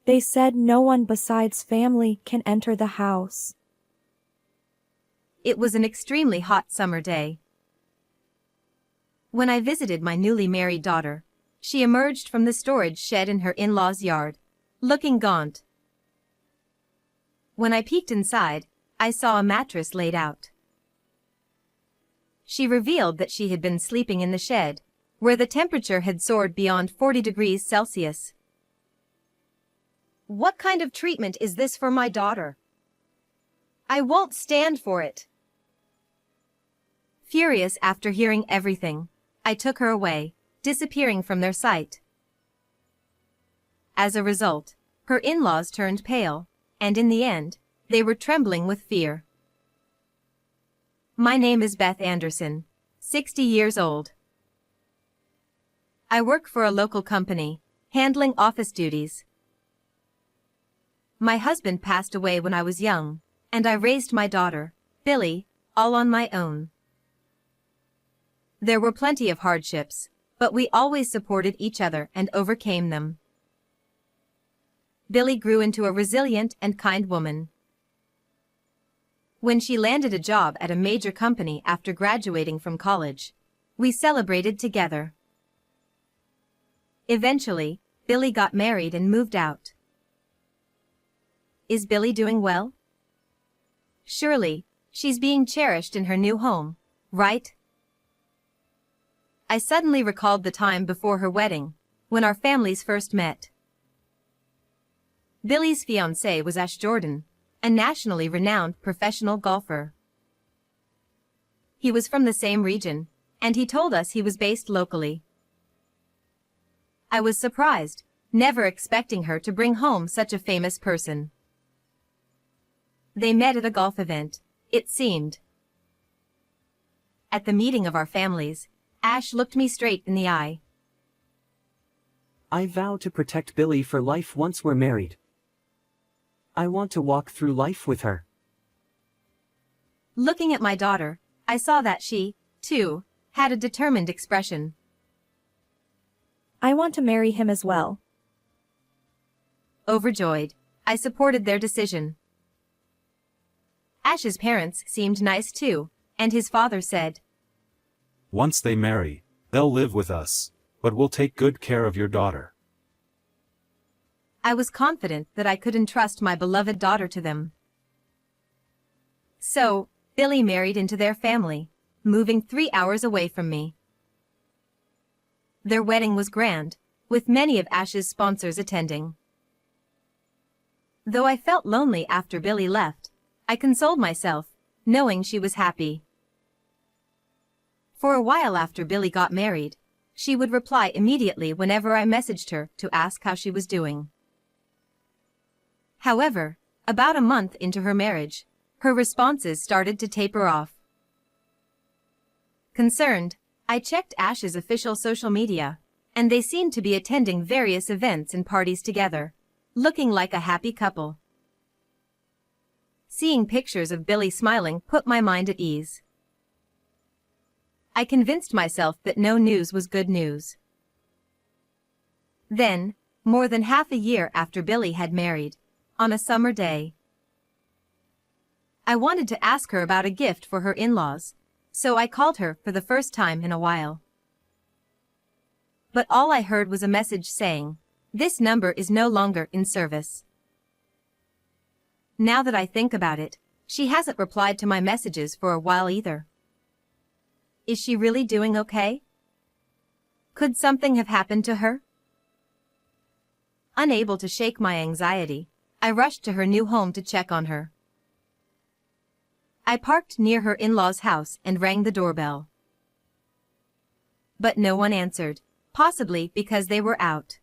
They said no one besides family can enter the house. It was an extremely hot summer day. When I visited my newly married daughter, she emerged from the storage shed in her in-laws' yard, looking gaunt. When I peeked inside, I saw a mattress laid out. She revealed that she had been sleeping in the shed, where the temperature had soared beyond 40 degrees Celsius. What kind of treatment is this for my daughter? I won't stand for it. Furious after hearing everything, I took her away, disappearing from their sight. As a result, her in-laws turned pale, and in the end, they were trembling with fear. My name is Beth Anderson, 60 years old. I work for a local company, handling office duties. My husband passed away when I was young, and I raised my daughter, Billy, all on my own. There were plenty of hardships, but we always supported each other and overcame them. Billy grew into a resilient and kind woman. When she landed a job at a major company after graduating from college, we celebrated together. Eventually, Billy got married and moved out. Is Billy doing well? Surely, she's being cherished in her new home, right? I suddenly recalled the time before her wedding, when our families first met. Billy's fiancé was Ash Jordan, a nationally renowned professional golfer. He was from the same region, and he told us he was based locally. I was surprised, never expecting her to bring home such a famous person. They met at a golf event, it seemed. At the meeting of our families, Ash looked me straight in the eye. I vow to protect Billy for life once we're married. I want to walk through life with her. Looking at my daughter, I saw that she, too, had a determined expression. I want to marry him as well. Overjoyed, I supported their decision. Ash's parents seemed nice too, and his father said, Once they marry, they'll live with us, but we'll take good care of your daughter. I was confident that I could entrust my beloved daughter to them. So, Billy married into their family, moving 3 hours away from me. Their wedding was grand, with many of Ash's sponsors attending. Though I felt lonely after Billy left, I consoled myself, knowing she was happy. For a while after Billy got married, she would reply immediately whenever I messaged her to ask how she was doing. However, about a month into her marriage, her responses started to taper off. Concerned, I checked Ash's official social media, and they seemed to be attending various events and parties together, looking like a happy couple. Seeing pictures of Billy smiling put my mind at ease. I convinced myself that no news was good news. Then, more than half a year after Billy had married, on a summer day, I wanted to ask her about a gift for her in-laws, so I called her for the first time in a while. But all I heard was a message saying, "This number is no longer in service." Now that I think about it, she hasn't replied to my messages for a while either. Is she really doing okay? Could something have happened to her? Unable to shake my anxiety, I rushed to her new home to check on her. I parked near her in-laws' house and rang the doorbell. But no one answered, possibly because they were out.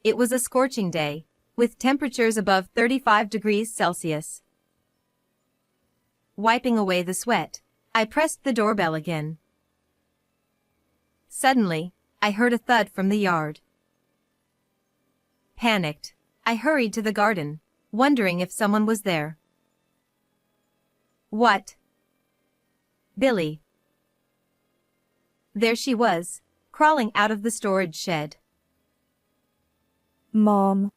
It was a scorching day, with temperatures above 35 degrees Celsius. Wiping away the sweat, I pressed the doorbell again. Suddenly, I heard a thud from the yard. Panicked, I hurried to the garden, wondering if someone was there. What? Billy. There she was, crawling out of the storage shed. Mom.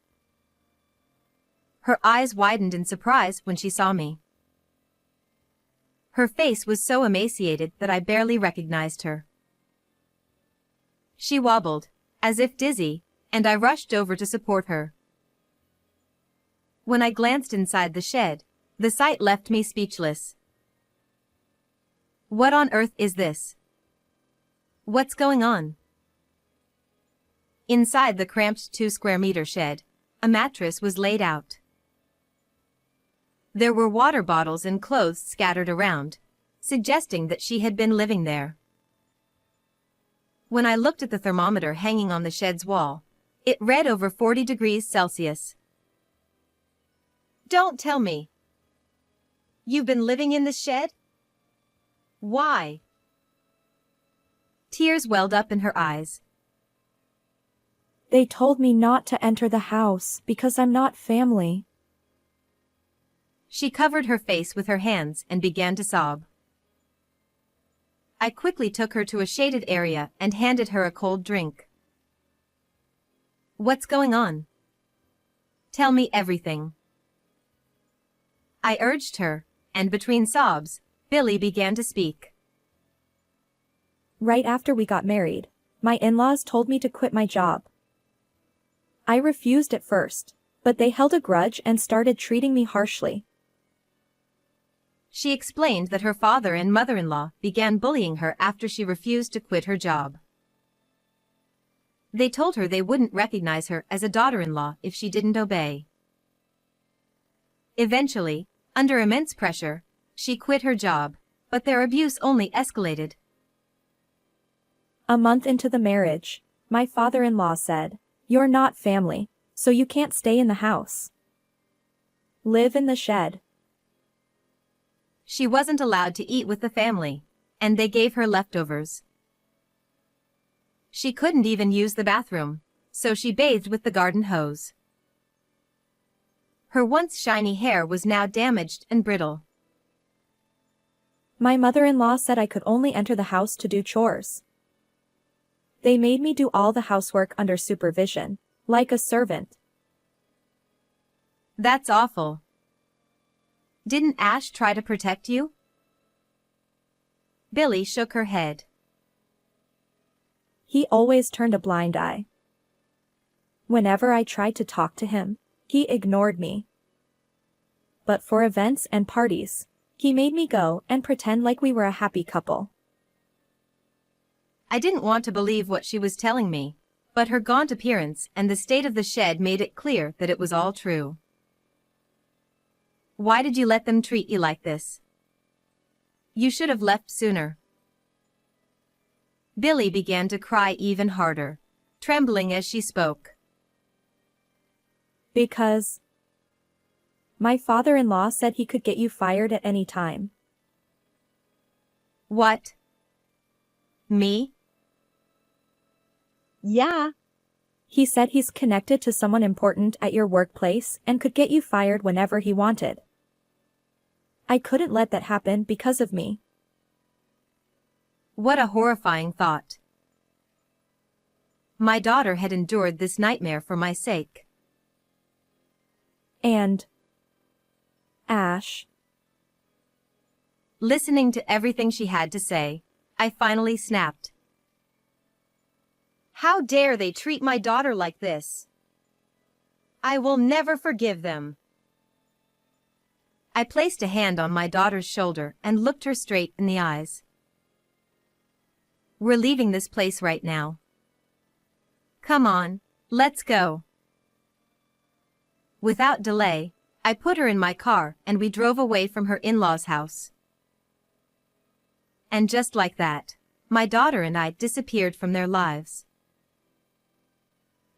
Her eyes widened in surprise when she saw me. Her face was so emaciated that I barely recognized her. She wobbled, as if dizzy, and I rushed over to support her. When I glanced inside the shed, the sight left me speechless. What on earth is this? What's going on? Inside the cramped 2-square-meter shed, a mattress was laid out. There were water bottles and clothes scattered around, suggesting that she had been living there. When I looked at the thermometer hanging on the shed's wall, it read over 40 degrees Celsius. Don't tell me. You've been living in this shed? Why? Tears welled up in her eyes. They told me not to enter the house because I'm not family. She covered her face with her hands and began to sob. I quickly took her to a shaded area and handed her a cold drink. What's going on? Tell me everything. I urged her, and between sobs, Billy began to speak. Right after we got married, my in-laws told me to quit my job. I refused at first, but they held a grudge and started treating me harshly. She explained that her father and mother-in-law began bullying her after she refused to quit her job. They told her they wouldn't recognize her as a daughter-in-law if she didn't obey. Eventually, under immense pressure, she quit her job, but their abuse only escalated. A month into the marriage, my father-in-law said, "You're not family, so you can't stay in the house. Live in the shed." She wasn't allowed to eat with the family, and they gave her leftovers. She couldn't even use the bathroom, so she bathed with the garden hose. Her once shiny hair was now damaged and brittle. My mother-in-law said I could only enter the house to do chores. They made me do all the housework under supervision, like a servant. That's awful. Didn't Ash try to protect you? Billy shook her head. He always turned a blind eye. Whenever I tried to talk to him, he ignored me. But for events and parties, he made me go and pretend like we were a happy couple. I didn't want to believe what she was telling me, but her gaunt appearance and the state of the shed made it clear that it was all true. Why did you let them treat you like this? You should have left sooner. Billy began to cry even harder, trembling as she spoke. Because my father-in-law said he could get you fired at any time. What? Me? Yeah. He said he's connected to someone important at your workplace and could get you fired whenever he wanted. I couldn't let that happen because of me. What a horrifying thought. My daughter had endured this nightmare for my sake. And Ash. Listening to everything she had to say, I finally snapped. How dare they treat my daughter like this? I will never forgive them. I placed a hand on my daughter's shoulder and looked her straight in the eyes. We're leaving this place right now. Come on, let's go. Without delay, I put her in my car and we drove away from her in-laws' house. And just like that, my daughter and I disappeared from their lives.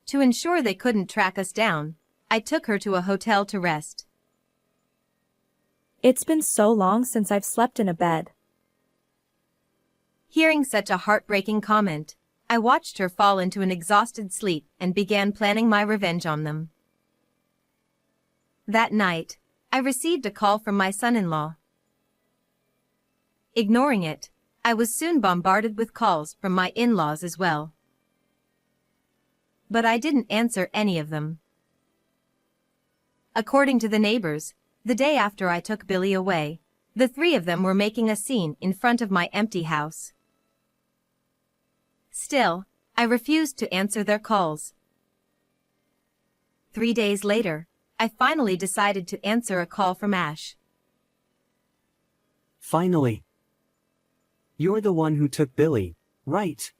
To ensure they couldn't track us down, I took her to a hotel to rest. It's been so long since I've slept in a bed. Hearing such a heartbreaking comment, I watched her fall into an exhausted sleep and began planning my revenge on them. That night, I received a call from my son-in-law. Ignoring it, I was soon bombarded with calls from my in-laws as well. but I didn't answer any of them. According to the neighbors, the day after I took Billy away, the three of them were making a scene in front of my empty house. Still, I refused to answer their calls. 3 days later, I finally decided to answer a call from Ash. Finally. You're the one who took Billy, right?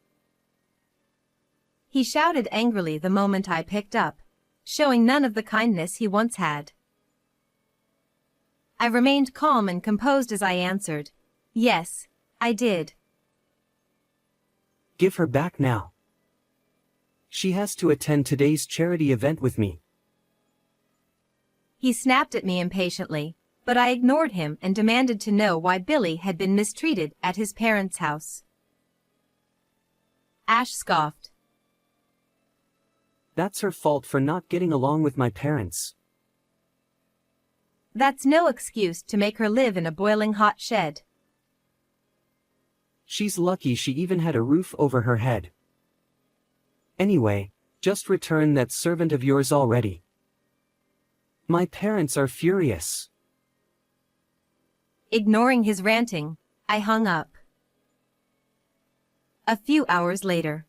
He shouted angrily the moment I picked up, showing none of the kindness he once had. I remained calm and composed as I answered, "Yes, I did." Give her back now. She has to attend today's charity event with me. He snapped at me impatiently, but I ignored him and demanded to know why Billy had been mistreated at his parents' house. Ash scoffed. That's her fault for not getting along with my parents. That's no excuse to make her live in a boiling hot shed. She's lucky she even had a roof over her head. Anyway, just return that servant of yours already. My parents are furious. Ignoring his ranting, I hung up. A few hours later,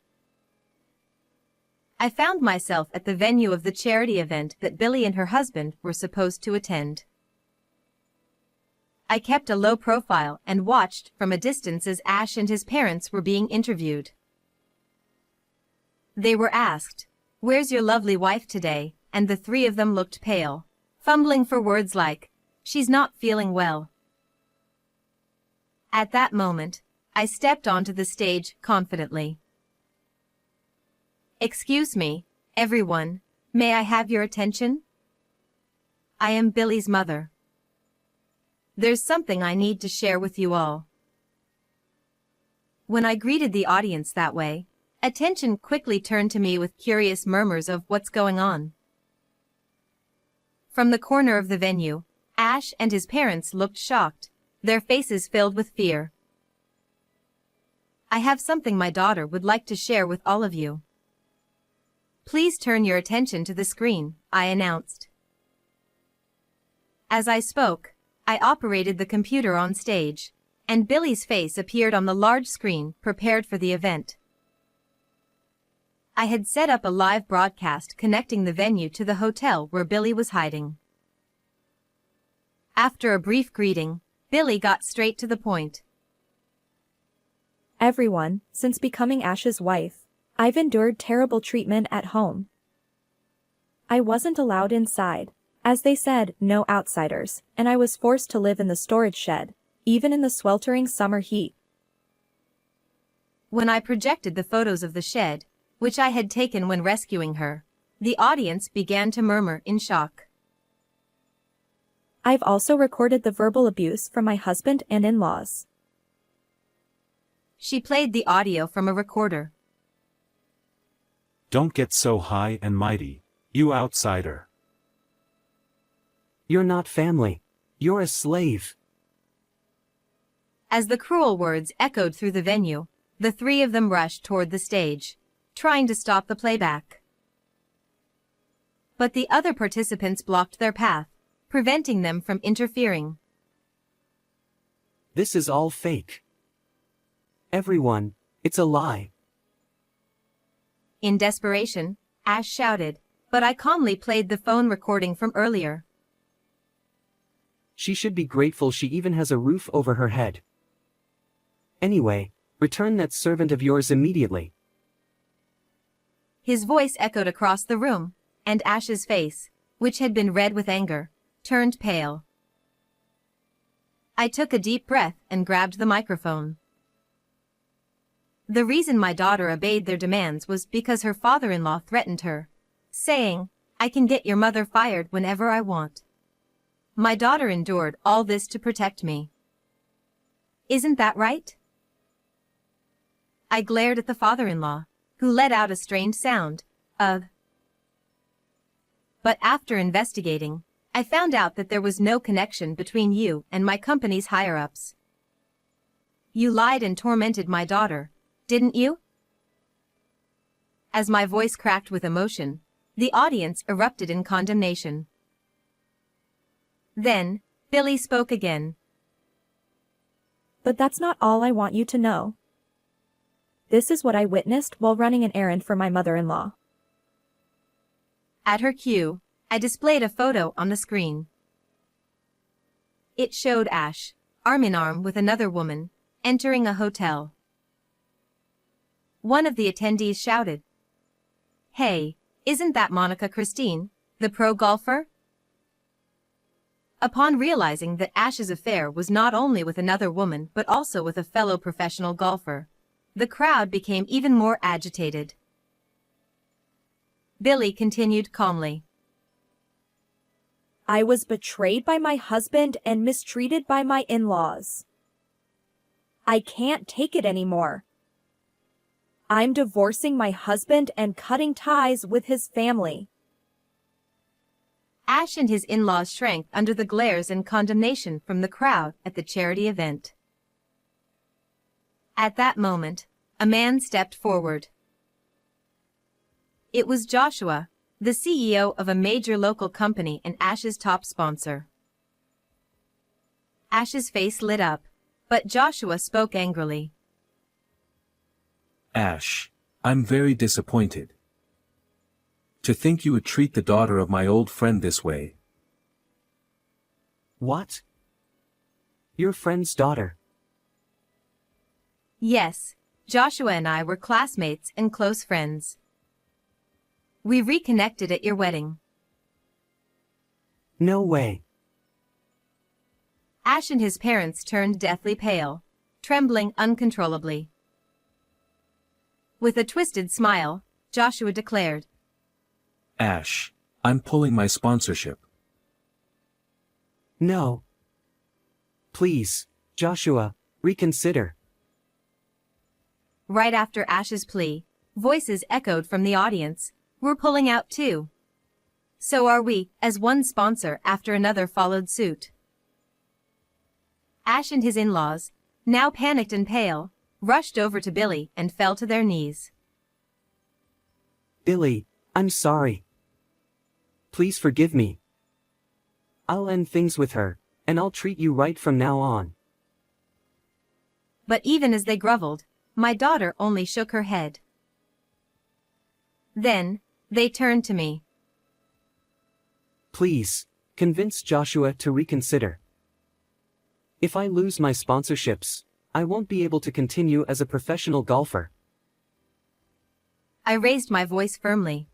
I found myself at the venue of the charity event that Billy and her husband were supposed to attend. I kept a low profile and watched from a distance as Ash and his parents were being interviewed. They were asked, "Where's your lovely wife today?" and the three of them looked pale, fumbling for words like, "She's not feeling well." At that moment, I stepped onto the stage confidently. "Excuse me, everyone, may I have your attention? I am Billy's mother. There's something I need to share with you all." When I greeted the audience that way, attention quickly turned to me with curious murmurs of "What's going on?" From the corner of the venue, Ash and his parents looked shocked, their faces filled with fear. "I have something my daughter would like to share with all of you. Please turn your attention to the screen," I announced. As I spoke, I operated the computer on stage, and Billy's face appeared on the large screen prepared for the event. I had set up a live broadcast connecting the venue to the hotel where Billy was hiding. After a brief greeting, Billy got straight to the point. Everyone, since becoming Ash's wife, I've endured terrible treatment at home. I wasn't allowed inside, as they said, no outsiders, and I was forced to live in the storage shed, even in the sweltering summer heat. When I projected the photos of the shed, which I had taken when rescuing her, the audience began to murmur in shock. I've also recorded the verbal abuse from my husband and in-laws. She played the audio from a recorder. Don't get so high and mighty, you outsider. You're not family. You're a slave. As the cruel words echoed through the venue, the three of them rushed toward the stage, trying to stop the playback. But the other participants blocked their path, preventing them from interfering. This is all fake. Everyone, it's a lie. In desperation, Ash shouted, but I calmly played the phone recording from earlier. She should be grateful she even has a roof over her head. Anyway, return that servant of yours immediately. His voice echoed across the room, and Ash's face, which had been red with anger, turned pale. I took a deep breath and grabbed the microphone. The reason my daughter obeyed their demands was because her father-in-law threatened her, saying, "I can get your mother fired whenever I want." My daughter endured all this to protect me. Isn't that right? I glared at the father-in-law, who let out a strange sound, of. But after investigating, I found out that there was no connection between you and my company's higher-ups. You lied and tormented my daughter, didn't you? As my voice cracked with emotion, the audience erupted in condemnation. Then, Billy spoke again. But that's not all I want you to know. This is what I witnessed while running an errand for my mother-in-law. At her cue, I displayed a photo on the screen. It showed Ash, arm in arm with another woman, entering a hotel. One of the attendees shouted, "Hey, isn't that Monica Christine, the pro golfer?" Upon realizing that Ash's affair was not only with another woman but also with a fellow professional golfer, the crowd became even more agitated. Billy continued calmly. I was betrayed by my husband and mistreated by my in-laws. I can't take it anymore. I'm divorcing my husband and cutting ties with his family. Ash and his in-laws shrank under the glares and condemnation from the crowd at the charity event. At that moment, a man stepped forward. It was Joshua, the CEO of a major local company and Ash's top sponsor. Ash's face lit up, but Joshua spoke angrily. Ash, I'm very disappointed. To think you would treat the daughter of my old friend this way. What? Your friend's daughter? Yes, Joshua and I were classmates and close friends. We reconnected at your wedding. No way. Ash and his parents turned deathly pale, trembling uncontrollably. With a twisted smile, Joshua declared, Ash, I'm pulling my sponsorship. No. Please, Joshua, reconsider. Right after Ash's plea, voices echoed from the audience. We're pulling out too. So are we, as one sponsor after another followed suit. Ash and his in-laws, now panicked and pale, rushed over to Billy and fell to their knees. Billy, I'm sorry. Please forgive me. I'll end things with her, and I'll treat you right from now on. But even as they groveled, my daughter only shook her head. Then, they turned to me. Please, convince Joshua to reconsider. If I lose my sponsorships, I won't be able to continue as a professional golfer. I raised my voice firmly.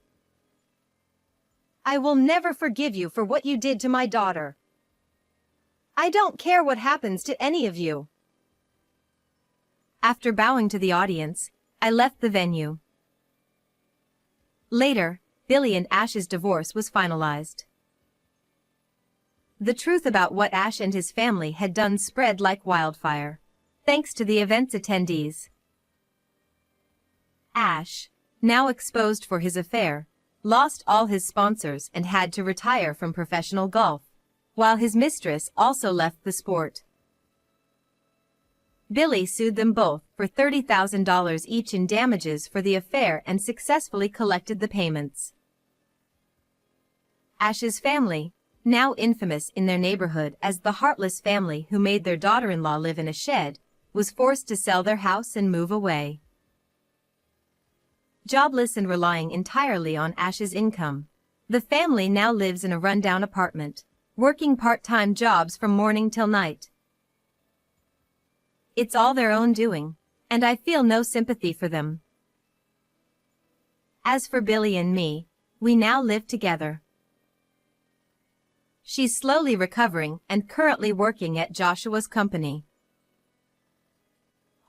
I will never forgive you for what you did to my daughter. I don't care what happens to any of you. After bowing to the audience, I left the venue. Later, Billy and Ash's divorce was finalized. The truth about what Ash and his family had done spread like wildfire, thanks to the event's attendees. Ash, now exposed for his affair, lost all his sponsors and had to retire from professional golf, while his mistress also left the sport. Billy sued them both for $30,000 each in damages for the affair and successfully collected the payments. Ash's family, now infamous in their neighborhood as the heartless family who made their daughter-in-law live in a shed, was forced to sell their house and move away. Jobless and relying entirely on Ash's income, the family now lives in a rundown apartment, working part-time jobs from morning till night. It's all their own doing, and I feel no sympathy for them. As for Billy and me, we now live together. She's slowly recovering and currently working at Joshua's company.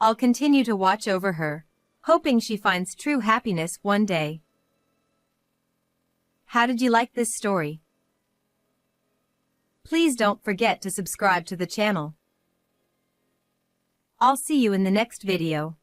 I'll continue to watch over her, hoping she finds true happiness one day. How did you like this story? Please don't forget to subscribe to the channel. I'll see you in the next video.